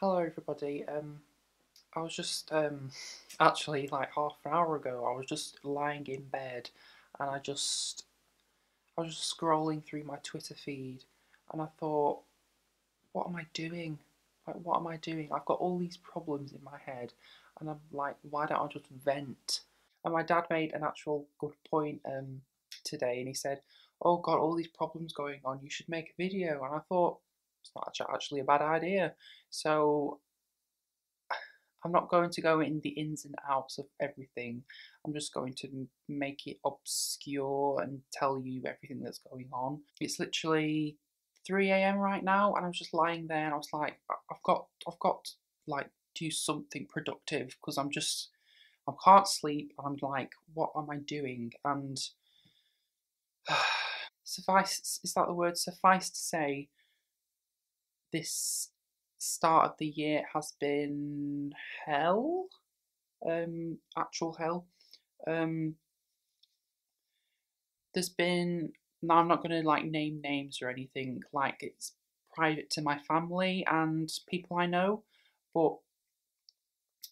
Hello everybody. I was just actually like half an hour ago. I was just lying in bed, and I was just scrolling through my Twitter feed, and I thought, what am I doing? Like, what am I doing? I've got all these problems in my head, and I'm like, why don't I just vent? And my dad made an actual good point today, and he said, "Oh God, all these problems going on. You should make a video." And I thought it's not actually a bad idea. So I'm not going to go in the ins and outs of everything. I'm just going to make it obscure and tell you everything that's going on. It's literally 3 a.m. right now, and I was just lying there, and I was like, I've got like do something productive because I can't sleep, and I'm like, what am I doing? And suffice is that the word? Suffice to say, this start of the year has been hell, actual hell. Um, there's been, now I'm not going to like name names or anything, like it's private to my family and people I know, but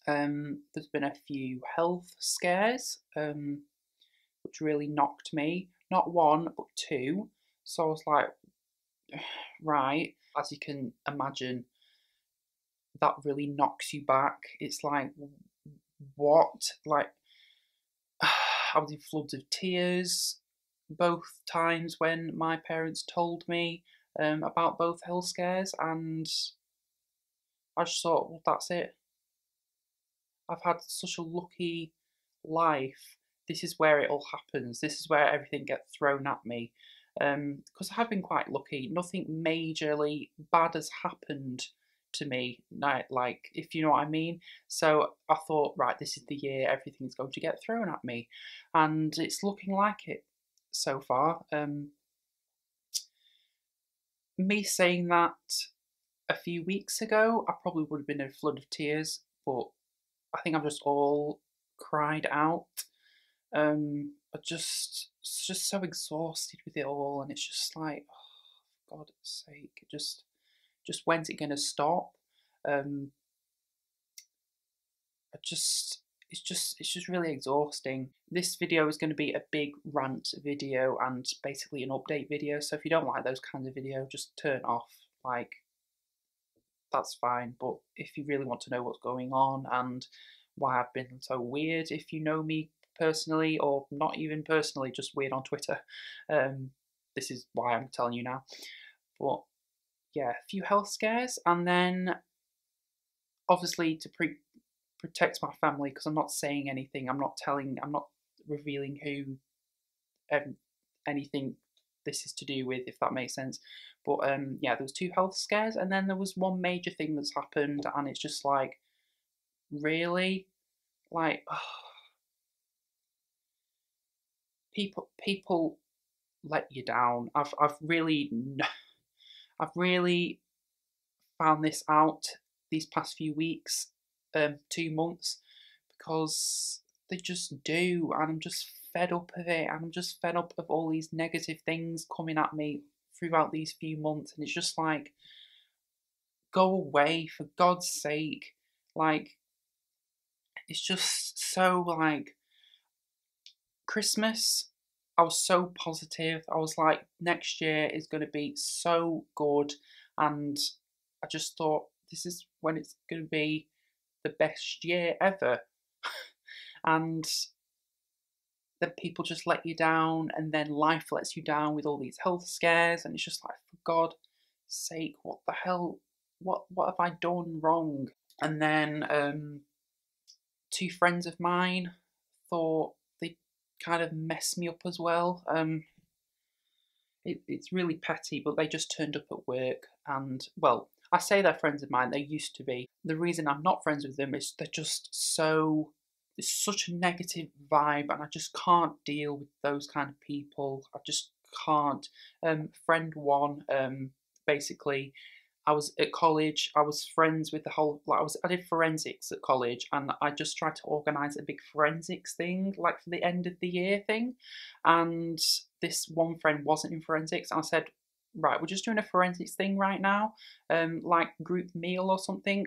there's been a few health scares, which really knocked me. Not one, but two. So I was like, right, as you can imagine, that really knocks you back. It's like, what? Like, I was in floods of tears both times when my parents told me about both health scares, and I just thought, well, that's it. I've had such a lucky life. This is where it all happens. This is where everything gets thrown at me. Because I have been quite lucky. Nothing majorly bad has happened to me, like, if you know what I mean. So I thought, right, this is the year everything's going to get thrown at me, and it's looking like it so far. Me saying that a few weeks ago, I probably would have been in a flood of tears, but I think I'm just all cried out. Just so exhausted with it all, and it's just like, oh, for God's sake, just when's it gonna stop? Um, I just, it's just really exhausting. This video is going to be a big rant video and basically an update video. So if you don't like those kinds of videos, just turn off. Like, that's fine. But if you really want to know what's going on and why I've been so weird, if you know me personally or not even personally, just weird on Twitter, um, this is why I'm telling you now. But yeah, a few health scares, and then obviously to protect my family, because I'm not saying anything. I'm not revealing who anything this is to do with, if that makes sense. But yeah, there was two health scares, and then there was one major thing that's happened, and it's just like, really, like, people let you down. I've really found this out these past few weeks, 2 months, because they just do, and I'm just fed up of it, and I'm just fed up of all these negative things coming at me throughout these few months, and it's just like, go away for God's sake. Like, it's just so like, Christmas, I was so positive. I was like, next year is going to be so good. And I just thought, this is when it's going to be the best year ever. And then people just let you down, and then life lets you down with all these health scares. And it's just like, for God's sake, what the hell? What have I done wrong? And then two friends of mine thought they kind of messed me up as well. It's really petty, but they just turned up at work, and well, I say they're friends of mine. They used to be. The reason I'm not friends with them is they're just so. It's such a negative vibe, and I just can't deal with those kind of people. I just can't. Friend one, basically, I was at college. I was friends with the whole. Like, I did forensics at college, and I just tried to organise a big forensics thing, like for the end of the year thing. And this one friend wasn't in forensics, and I said, right, we're just doing a forensics thing right now, like group meal or something.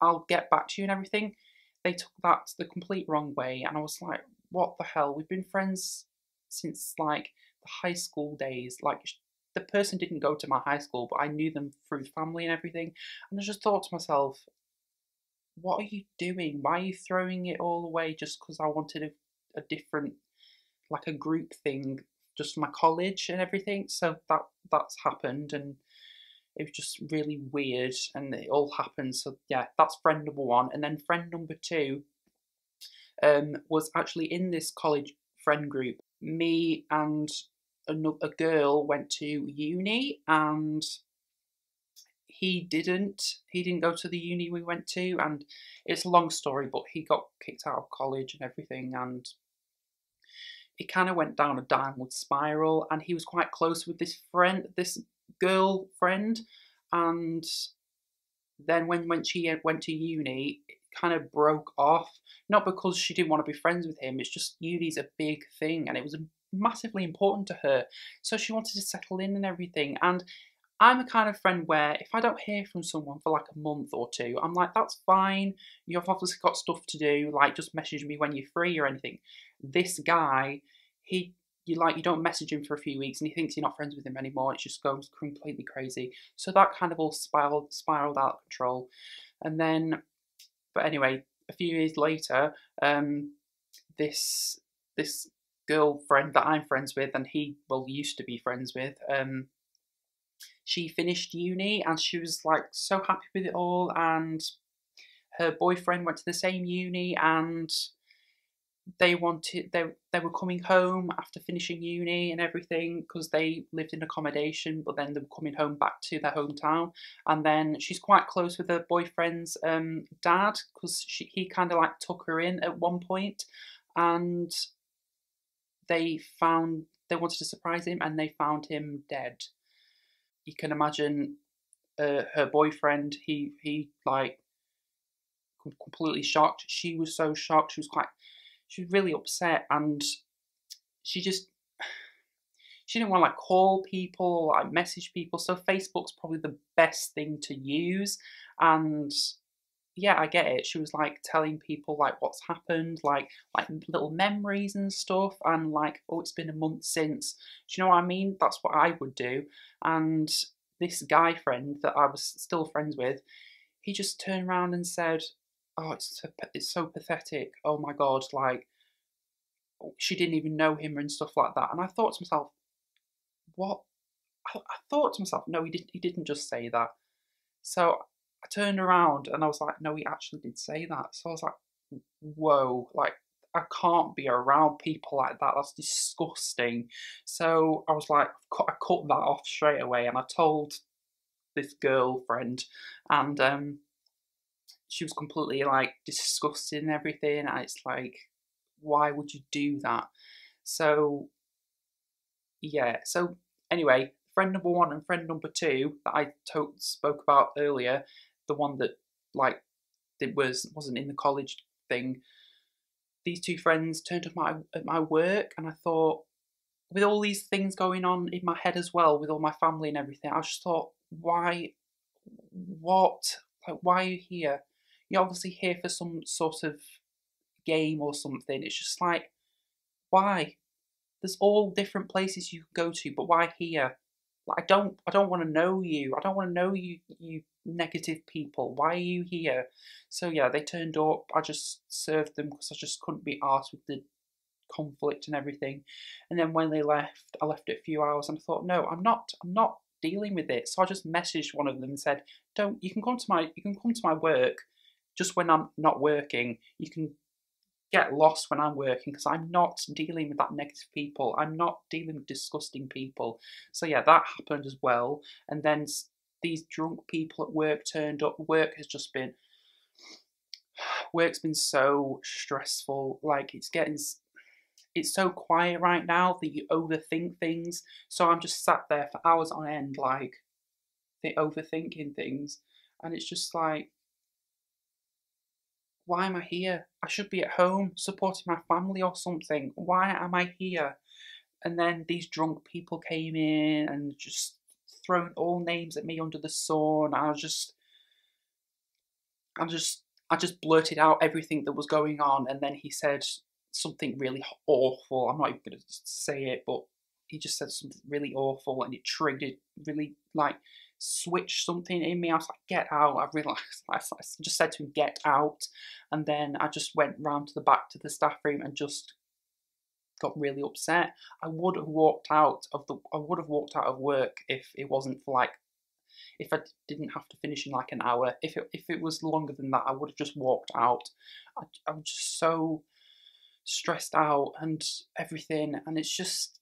I'll get back to you and everything. They took that the complete wrong way, and I was like, what the hell? We've been friends since like the high school days. Like the person didn't go to my high school, but I knew them through family and everything. And I just thought to myself, what are you doing? Why are you throwing it all away just because I wanted a different, like a group thing, just for my college and everything? So that's happened, and it was just really weird, and it all happened. So yeah, that's friend number one, and then friend number two was actually in this college friend group. Me and a girl went to uni, and he didn't go to the uni we went to, and it's a long story, but he got kicked out of college and everything, and it kind of went down a downward spiral, and he was quite close with this girlfriend, and then when she went to uni, it kind of broke off. Not because she didn't want to be friends with him, it's just uni's a big thing, and it was massively important to her, so she wanted to settle in and everything. And I'm a kind of friend where if I don't hear from someone for like a month or two, I'm like, that's fine. You've obviously got stuff to do. Like, just message me when you're free or anything. This guy, he, you don't message him for a few weeks and he thinks you're not friends with him anymore. It just goes completely crazy. So that kind of all spiraled out of control. And then, but anyway, a few years later, this this girlfriend that I'm friends with, and he well used to be friends with, she finished uni and she was like so happy with it all, and her boyfriend went to the same uni, and they were coming home after finishing uni and everything because they lived in accommodation, but then they were coming home back to their hometown. And then she's quite close with her boyfriend's dad because he kind of like took her in at one point, and they wanted to surprise him, and they found him dead. You can imagine her boyfriend. He like completely shocked. She was so shocked. She was really upset, and she just she didn't want to like call people or like message people. So Facebook's probably the best thing to use. And yeah, I get it. She was like telling people like what's happened, like little memories and stuff, and like, oh, it's been a month since. Do you know what I mean? That's what I would do. And this guy friend that I was still friends with, he just turned around and said, "Oh, it's so pathetic. Oh my god, like she didn't even know him and stuff like that." And I thought to myself, what? I thought to myself, no, he didn't just say that. So I turned around and I was like, no, he actually did say that. So I was like, whoa, like I can't be around people like that. That's disgusting. So I was like, I cut that off straight away, and I told this girlfriend, and she was completely like disgusted and everything. And it's like, why would you do that? So yeah. So anyway, friend number one and friend number two that I spoke about earlier, the one that like it wasn't in the college thing. These two friends turned up at my work, and I thought, with all these things going on in my head as well, with all my family and everything, I just thought, why, what, like, why are you here? You're obviously here for some sort of game or something. It's just like, why? There's all different places you can go to, but why here? Like, I don't want to know you. I don't want to know you, you negative people. Why are you here? So yeah, they turned up. I just served them because I just couldn't be arsed with the conflict and everything. And then when they left, I left it a few hours, and I thought, no, I'm not dealing with it. So I just messaged one of them and said, don't, you can come to my work just when I'm not working. You can get lost when I'm working because I'm not dealing with that negative people. I'm not dealing with disgusting people. So yeah, that happened as well. And then these drunk people at work turned up. Work's been so stressful. Like it's so quiet right now that you overthink things. So I'm just sat there for hours on end, like overthinking things, and it's just like, why am I here? I should be at home supporting my family or something. Why am I here? And then these drunk people came in and just thrown all names at me under the sun. I was just, I just blurted out everything that was going on, and then he said something really awful. I'm not even going to say it, but he just said something really awful, and it triggered, really like switched something in me. I was like, "Get out!" I realised I just said to him, "Get out," and then I just went round to the back to the staff room and just got really upset. I would have walked out of work if it wasn't for like, if I didn't have to finish in like an hour. If it was longer than that, I would have just walked out. I'm just so stressed out and everything, and it's just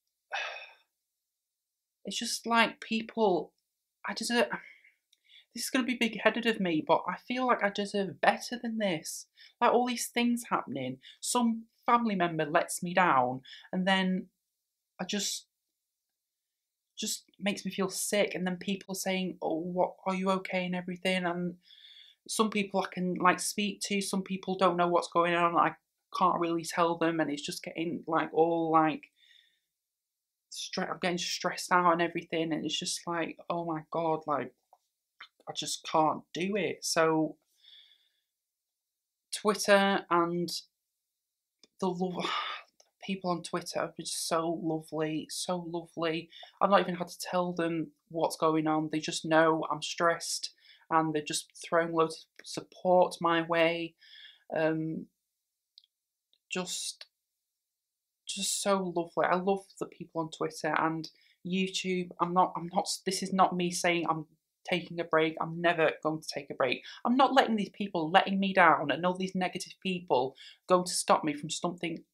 like people. I deserve. This is going to be big-headed of me, but I feel like I deserve better than this. Like all these things happening, some family member lets me down, and then I just makes me feel sick. And then people are saying, "Oh, what are you okay?" and everything. And some people I can like speak to, some people don't know what's going on. I can't really tell them, and it's just getting like all like I'm getting stressed out and everything, and it's just like, oh my god, like I just can't do it. So Twitter and the love people on Twitter have been so lovely, so lovely. I've not even had to tell them what's going on. They just know I'm stressed, and they're just throwing loads of support my way. Um, just just so lovely. I love the people on Twitter and YouTube. I'm not this is not me saying I'm taking a break. I'm never going to take a break. I'm not letting these people letting me down and all these negative people going to stop me from something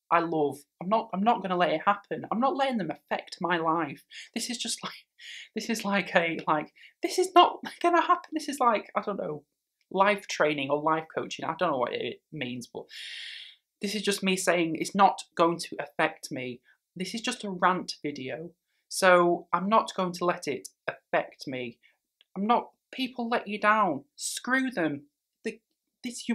I love. I'm not going to let it happen. I'm not letting them affect my life. This is just like this is like a like this is not going to happen. This is like, I don't know, life training or life coaching. I don't know what it means, but this is just me saying it's not going to affect me. This is just a rant video. So I'm not going to let it affect me. I'm not, people let you down. Screw them.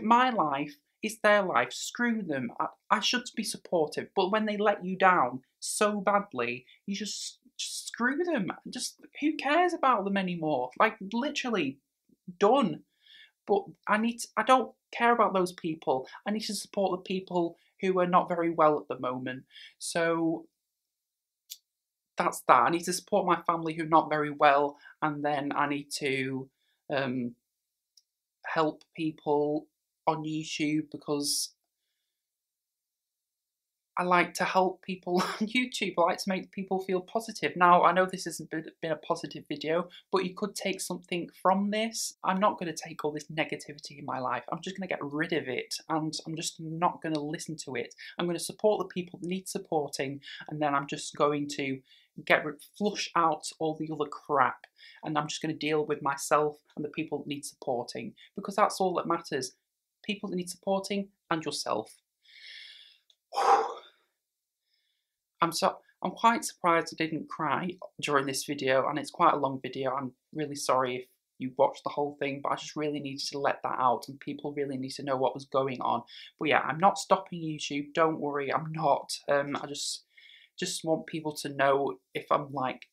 My life is their life. Screw them. I should be supportive. But when they let you down so badly, you just screw them. Just, who cares about them anymore? Like, literally, done. But I don't care about those people. I need to support the people who are not very well at the moment. So that's that. I need to support my family who are not very well, and then I need to um, help people on YouTube because I like to help people on YouTube. I like to make people feel positive. Now, I know this hasn't been a positive video, but you could take something from this. I'm not going to take all this negativity in my life. I'm just going to get rid of it, and I'm just not going to listen to it. I'm going to support the people that need supporting, and then I'm just going to flush out all the other crap, and I'm just going to deal with myself and the people that need supporting, because that's all that matters. People that need supporting and yourself. I'm quite surprised I didn't cry during this video, and it's quite a long video. I'm really sorry if you watched the whole thing, but I just really needed to let that out, and people really need to know what was going on. But yeah, I'm not stopping YouTube. Don't worry, I'm not. I just want people to know if I'm like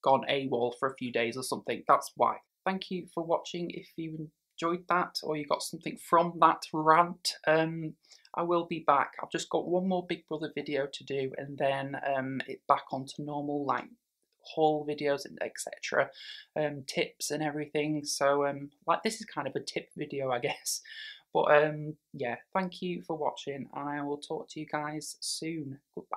gone AWOL for a few days or something. That's why. Thank you for watching. If you enjoyed that or you got something from that rant, I will be back. I've just got one more Big Brother video to do, and then it's back onto normal like haul videos and etc. Tips and everything. So like this is kind of a tip video, I guess. But yeah, thank you for watching, and I will talk to you guys soon. Goodbye.